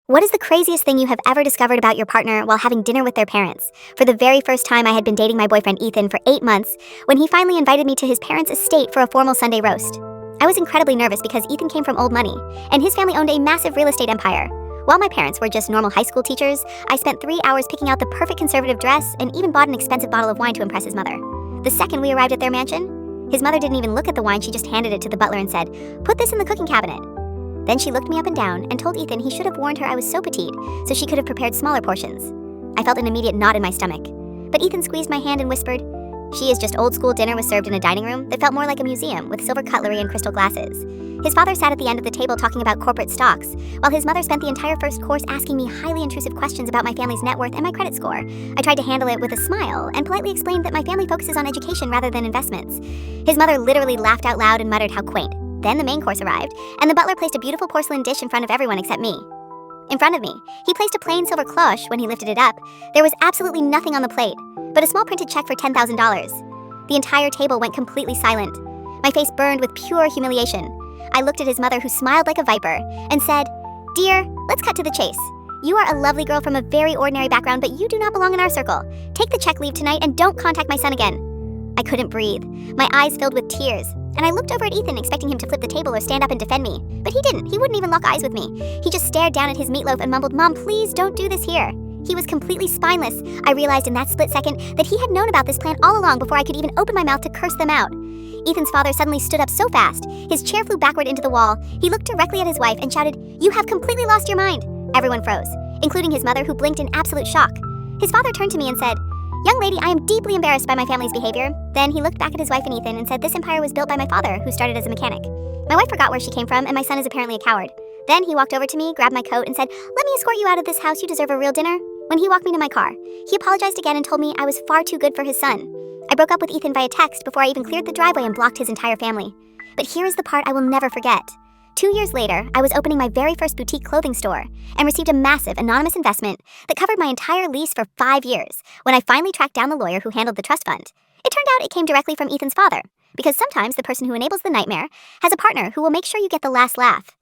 What is the craziest thing you have ever discovered about your partner while having dinner with their parents? For the very first time, I had been dating my boyfriend Ethan for 8 months when he finally invited me to his parents' estate for a formal Sunday roast. I was incredibly nervous because Ethan came from old money, and his family owned a massive real estate empire. While my parents were just normal high school teachers, I spent 3 hours picking out the perfect conservative dress and even bought an expensive bottle of wine to impress his mother. The second we arrived at their mansion, his mother didn't even look at the wine, she just handed it to the butler and said, "Put this in the cooking cabinet." Then she looked me up and down and told Ethan he should have warned her I was so petite, so she could have prepared smaller portions. I felt an immediate knot in my stomach, but Ethan squeezed my hand and whispered, "She is just old school dinner was served in a dining room that felt more like a museum with silver cutlery and crystal glasses." His father sat at the end of the table talking about corporate stocks, while his mother spent the entire first course asking me highly intrusive questions about my family's net worth and my credit score. I tried to handle it with a smile and politely explained that my family focuses on education rather than investments. His mother literally laughed out loud and muttered how quaint. Then the main course arrived, and the butler placed a beautiful porcelain dish in front of everyone except me. In front of me, he placed a plain silver cloche. When he lifted it up, there was absolutely nothing on the plate, but a small printed check for $10,000. The entire table went completely silent. My face burned with pure humiliation. I looked at his mother, who smiled like a viper, and said, "Dear, let's cut to the chase. You are a lovely girl from a very ordinary background, but you do not belong in our circle. Take the check, leave tonight, and don't contact my son again." I couldn't breathe. My eyes filled with tears, and I looked over at Ethan expecting him to flip the table or stand up and defend me. But he didn't. He wouldn't even lock eyes with me. He just stared down at his meatloaf and mumbled, "Mom, please don't do this here." He was completely spineless. I realized in that split second that he had known about this plan all along before I could even open my mouth to curse them out. Ethan's father suddenly stood up so fast, his chair flew backward into the wall. He looked directly at his wife and shouted, "You have completely lost your mind." Everyone froze, including his mother, who blinked in absolute shock. His father turned to me and said, "Young lady, I am deeply embarrassed by my family's behavior." Then he looked back at his wife and Ethan and said, "This empire was built by my father, who started as a mechanic. My wife forgot where she came from, and my son is apparently a coward." Then he walked over to me, grabbed my coat, and said, "Let me escort you out of this house. You deserve a real dinner." When he walked me to my car, he apologized again and told me I was far too good for his son. I broke up with Ethan via text before I even cleared the driveway and blocked his entire family. But here is the part I will never forget. 2 years later, I was opening my very first boutique clothing store and received a massive anonymous investment that covered my entire lease for 5 years when I finally tracked down the lawyer who handled the trust fund. It turned out it came directly from Ethan's father, because sometimes the person who enables the nightmare has a partner who will make sure you get the last laugh.